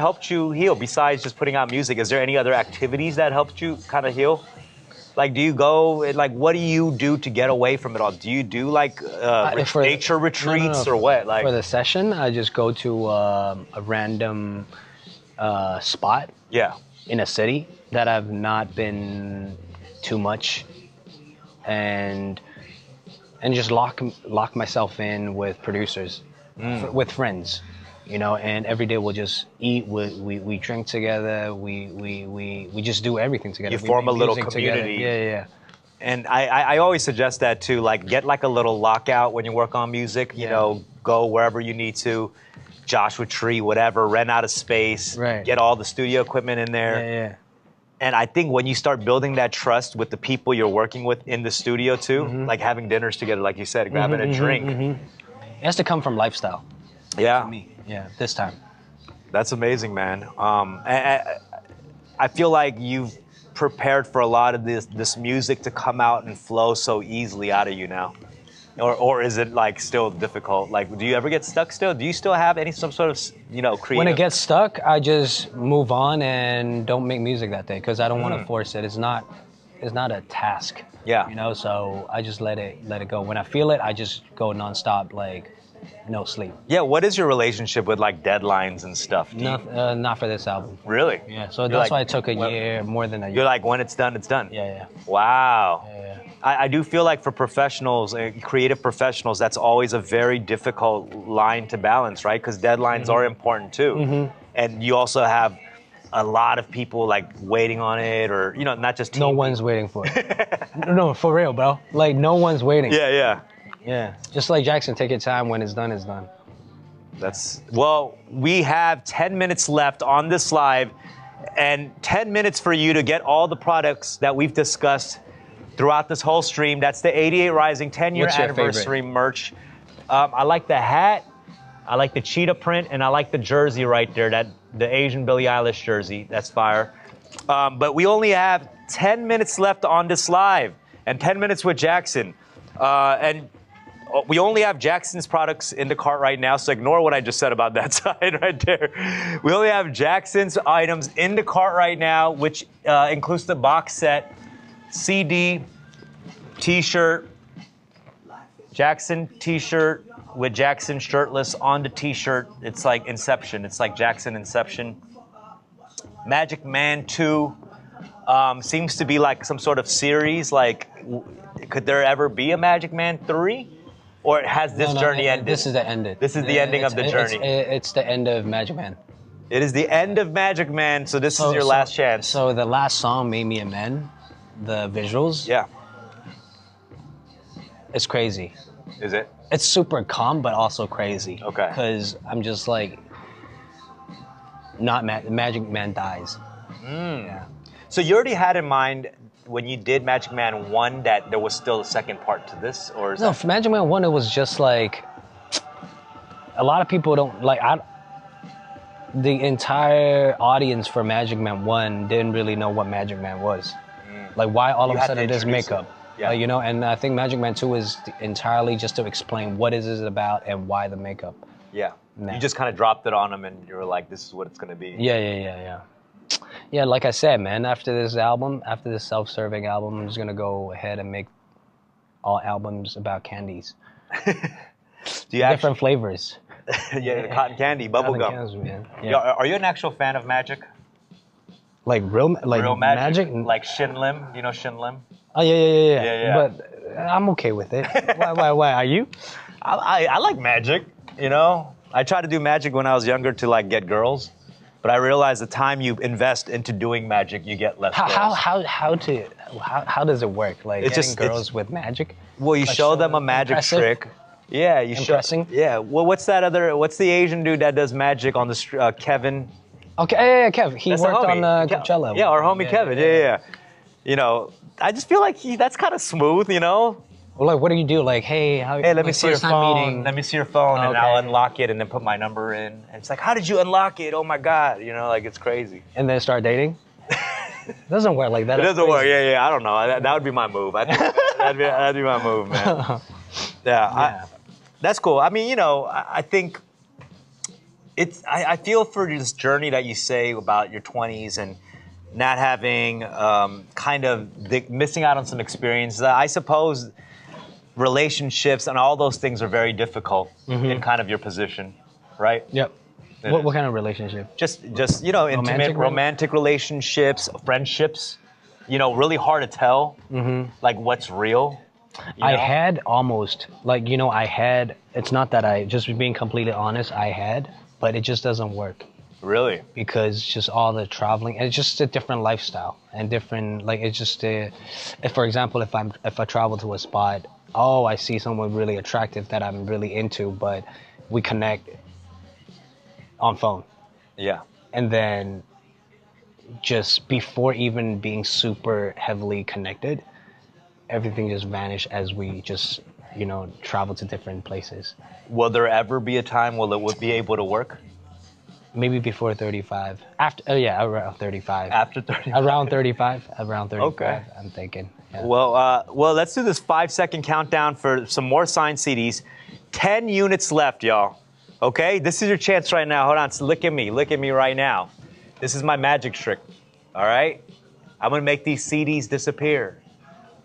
helped you heal besides just putting out music? Is there any other activities that helped you kind of heal? Like, do you go, like, what do you do to get away from it all? Do you do, like, nature retreats or what? Like, for the session, I just go to a random spot in a city that I've not been too much, and just lock myself in with producers, with friends. You know, and every day we'll just eat, we drink together, we just do everything together. You form a little community. Together. Yeah. And I always suggest that too, like get like a little lockout when you work on music, you know, go wherever you need to, Joshua Tree, whatever, rent out a space, get all the studio equipment in there. Yeah. And I think when you start building that trust with the people you're working with in the studio too, like having dinners together, like you said, grabbing a drink. It has to come from lifestyle. Yeah. For me. Yeah, this time. That's amazing, man. I feel like you've prepared for a lot of this music to come out and flow so easily out of you now. Or is it like still difficult? Like, do you ever get stuck still? Do you still have some sort of, you know, creative? When it gets stuck, I just move on and don't make music that day because I don't want to force it. It's not a task. Yeah. You know, so I just let it go. When I feel it, I just go nonstop, like no sleep. Yeah, what is your relationship with like deadlines and stuff? Not for this album. Really? Yeah, so that's why it took a year, more than a year. You're like, when it's done, it's done. Yeah. Wow. Yeah. I do feel like for professionals, creative professionals, that's always a very difficult line to balance, right? Because deadlines are important too. And you also have a lot of people like waiting on it, or, you know, not just No one's waiting for it. No, for real, bro. Like, no one's waiting. Yeah, just like Jackson, take your time. When it's done, it's done. Well, we have 10 minutes left on this live, and 10 minutes for you to get all the products that we've discussed throughout this whole stream. That's the 88rising 10-year anniversary merch. I like the hat, I like the cheetah print, and I like the jersey right there, the Asian Billie Eilish jersey. That's fire. But we only have 10 minutes left on this live, and 10 minutes with Jackson. And we only have Jackson's products in the cart right now, so ignore what I just said about that side right there. We only have Jackson's items in the cart right now, which includes the box set, CD, t-shirt, Jackson t-shirt with Jackson shirtless on the t-shirt. It's like Inception. It's like Jackson Inception. Magic Man 2 seems to be like some sort of series. Like, could there ever be a Magic Man 3? Or has this journey ended? This is the end. This is the ending of the journey. It's the end of Magic Man. It is the end of Magic Man, so this is your last chance. So the last song made me amend the visuals. Yeah. It's crazy. Is it? It's super calm, but also crazy. Okay. Because I'm just like, Magic Man dies. Yeah. So you already had in mind when you did Magic Man 1 that there was still a second part to this, or is for Magic Man 1 it was just like, a lot of people don't like, the entire audience for Magic Man 1 didn't really know what Magic Man was. Like, why all of a sudden this makeup? Yeah. You know, and I think Magic Man 2 is entirely just to explain what is it about and why the makeup. Yeah. You just kind of dropped it on them and you were like, this is what it's going to be. Yeah. Yeah, like I said, man, after this album, after this self-serving album, I'm just going to go ahead and make all albums about candies. Different flavors. The cotton candy, bubble gum. Man. Yeah. Are you an actual fan of magic? Like real magic? Like Shin Lim? You know Shin Lim? Oh, yeah. But I'm okay with it. Why? Are you? I like magic, you know? I tried to do magic when I was younger to like get girls. But I realized the time you invest into doing magic, you get less girls. How does it work? Like, getting girls with magic? Well, you show them a magic trick. Yeah, you impressing. Yeah. Well, what's the Asian dude that does magic on the Kevin? Okay, yeah, Kev. He worked on Coachella. Yeah, our homie Kevin. Yeah. You know, I just feel like that's kind of smooth, you know? Well, like, what do you do? Like, hey, let me see your phone. Let me see your phone, and I'll unlock it and then put my number in. And it's like, how did you unlock it? Oh my God, you know, like, it's crazy. And then start dating? It doesn't work like that. It doesn't work. Yeah. I don't know. That would be my move. I think that'd be my move, man. Yeah. That's cool. I mean, you know, I think I feel for this journey that you say about your 20s and not having missing out on some experiences. I suppose relationships and all those things are very difficult in kind of your position, right? Yep. What kind of relationship? Just intimate, romantic relationships, friendships. Really hard to tell, like what's real. I had almost, it's not that just being completely honest, but it just doesn't work. Really? Because just all the traveling, and it's just a different lifestyle and different, it's just for example, if I travel to a spot, I see someone really attractive that I'm really into, but we connect on phone. Yeah. And then just before even being super heavily connected, everything just vanished as we just, travel to different places. Will there ever be a time where it would be able to work? Maybe before 35. Around 35. After 35? Around 35. Okay. I'm thinking. Yeah. Well, let's do this 5-second countdown for some more signed CDs. 10 units left, y'all. Okay? This is your chance right now. Hold on. So look at me right now. This is my magic trick. All right? I'm going to make these CDs disappear.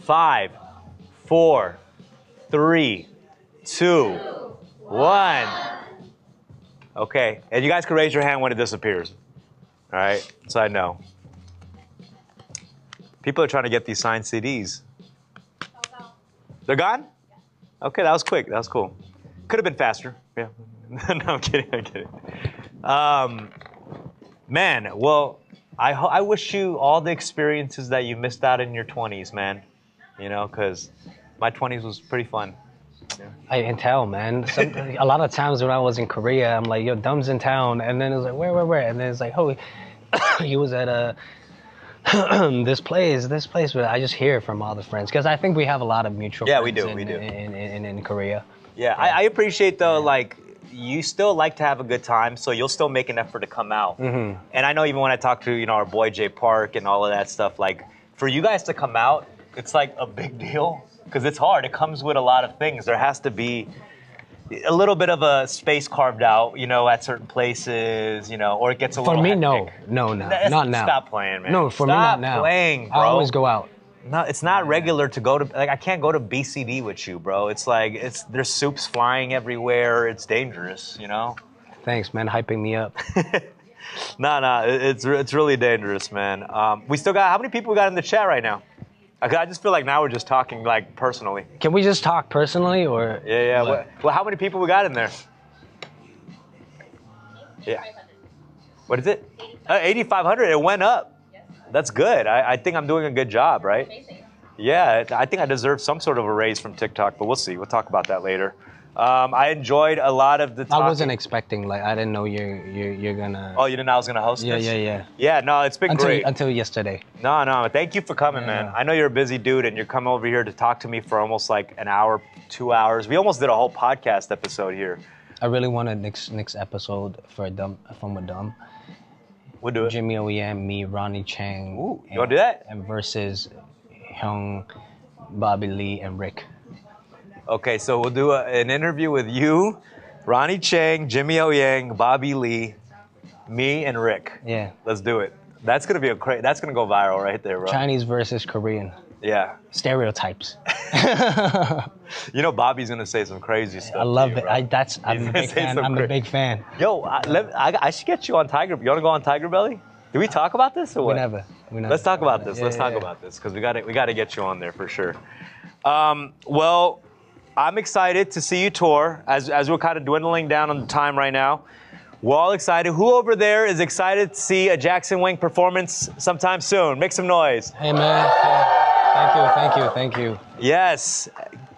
5, 4, 3, 2, 1. Okay. And you guys can raise your hand when it disappears. All right? So I know. People are trying to get these signed CDs. They're gone? Okay, that was quick. That was cool. Could have been faster. Yeah. No, I'm kidding. Man, well, I wish you all the experiences that you missed out in your 20s, man. Because my 20s was pretty fun. Yeah. I can tell, man. A lot of times when I was in Korea, I'm like, yo, Dum's in town. And then it was like, where? And then it's like, oh, he was at this place. But I just hear from all the friends. Because I think we have a lot of mutual friends we do. In Korea. Yeah, I appreciate, though, you still like to have a good time, so you'll still make an effort to come out. Mm-hmm. And I know even when I talk to, our boy Jay Park and all of that stuff, for you guys to come out, it's a big deal. Because it's hard. It comes with a lot of things. There has to be a little bit of a space carved out, at certain places, or it gets a little hectic. No, not now. Stop playing, man. No, for me, not now. Stop playing, bro. I always go out. No, it's not regular to go to, I can't go to BCD with you, bro. There's soups flying everywhere. It's dangerous, Thanks, man, hyping me up. No, it's really dangerous, man. We still got, how many people we got in the chat right now? I just feel like now we're just talking personally. Can we just talk personally or? Yeah. Well, how many people we got in there? Yeah. What is it? 8,500. It went up. Yes. That's good. I think I'm doing a good job, right? Amazing. Yeah, I think I deserve some sort of a raise from TikTok, but we'll see. We'll talk about that later. I enjoyed a lot of the talking. I wasn't expecting, I didn't know you're gonna. Oh, you didn't know I was gonna host this? Yeah. Yeah, no, it's been great. Until yesterday. No, thank you for coming, man. I know you're a busy dude, and you're coming over here to talk to me for almost an hour, 2 hours. We almost did a whole podcast episode here. I really want a next episode from a Dumb. We'll do it. Jimmy O Yang, me, Ronnie Chang. Ooh, you wanna do that? And versus Hyung, Bobby Lee, and Rick. Okay, so we'll do an interview with you, Ronnie Chang, Jimmy O Yang, Bobby Lee, me, and Rick. Yeah. Let's do it. That's gonna be that's gonna go viral right there, bro. Chinese versus Korean. Yeah. Stereotypes. Bobby's gonna say some crazy stuff. I love it. Bro. I'm a big fan. I'm a big fan. Yo, I should get you on Tiger. You wanna go on Tiger Belly? Did we talk about this or what? We never. Let's talk about this. Let's talk about this because we gotta get you on there for sure. Well, I'm excited to see you tour as we're kind of dwindling down on the time right now. We're all excited. Who over there is excited to see a Jackson Wang performance sometime soon? Make some noise. Hey, man. Thank you. Yes.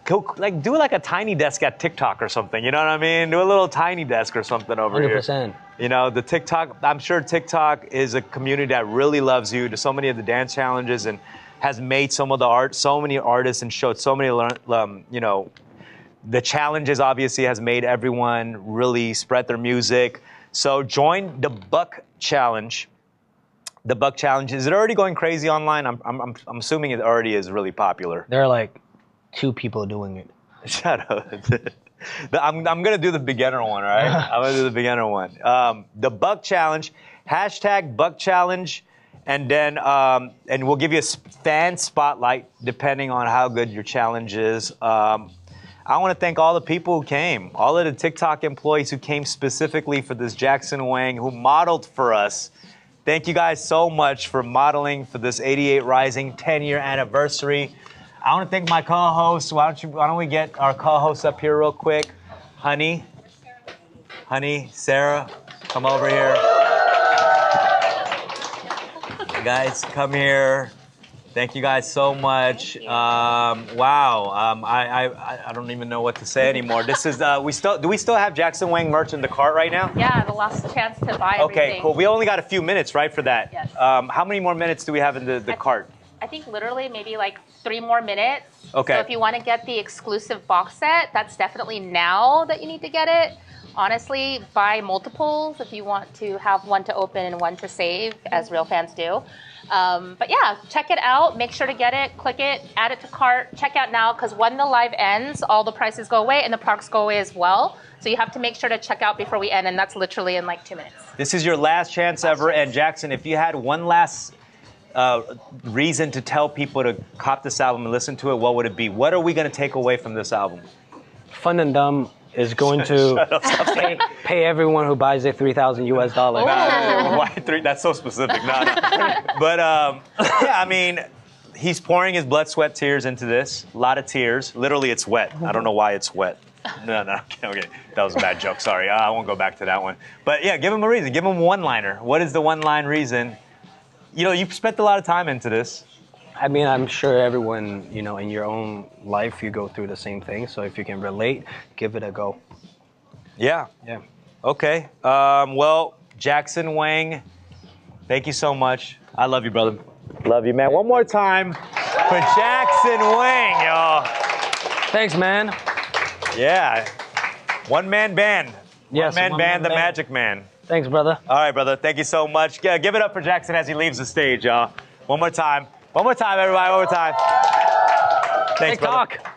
Do a tiny desk at TikTok or something. You know what I mean? Do a little tiny desk or something over 100%. here. The TikTok, I'm sure TikTok is a community that really loves you to so many of the dance challenges and has made so many artists and showed so many, the challenges obviously has made everyone really spread their music. So join the Buck Challenge. The Buck Challenge, is it already going crazy online? I'm assuming it already is really popular. There are 2 people doing it. Shut up. I'm gonna do the beginner one, all right? I'm gonna do the beginner one. The Buck Challenge, hashtag Buck Challenge, and then and we'll give you a fan spotlight depending on how good your challenge is. I want to thank all the people who came, all of the TikTok employees who came specifically for this Jackson Wang, who modeled for us. Thank you guys so much for modeling for this 88 Rising 10-year anniversary. I want to thank my co-hosts. Why don't we get our co-hosts up here real quick? Honey, Sarah, come over here. You guys, come here. Thank you guys so much. Wow, I don't even know what to say anymore. This is do we still have Jackson Wang merch in the cart right now? Yeah, the last chance to buy everything. Okay, cool. We only got a few minutes, right, for that? Yes. How many more minutes do we have in the cart? I think literally maybe like 3 more minutes. Okay. So if you want to get the exclusive box set, that's definitely now that you need to get it. Honestly, buy multiples if you want to have one to open and one to save, as real fans do. But yeah, check it out. Make sure to get it, click it, add it to cart, check out now, because when the live ends, all the prices go away and the products go away as well. So you have to make sure to check out before we end, and that's literally in like 2 minutes. This is your last chance ever. And Jackson, if you had one last reason to tell people to cop this album and listen to it, what would it be? What are we going to take away from this album? Fun and Dumb is going to pay everyone who buys it $3,000 US. Why three? That's so specific. No. But yeah, I mean, he's pouring his blood, sweat, tears into this. A lot of tears. Literally, it's wet. I don't know why it's wet. No. Okay, that was a bad joke. Sorry, I won't go back to that one. But yeah, give him a reason. Give him a one-liner. What is the one-line reason? You know, you've spent a lot of time into this. I mean, I'm sure everyone, you know, in your own life, you go through the same thing. So if you can relate, give it a go. Yeah. Okay. Well, Jackson Wang, thank you so much. I love you, brother. Love you, man. One more time for Jackson Wang, y'all. Thanks, man. Yeah. One-man band. Yes, one-man band, the Magic Man. Thanks, brother. All right, brother. Thank you so much. Yeah, give it up for Jackson as he leaves the stage, y'all. One more time. One more time, everybody. One more time. Thanks, brother. TikTok.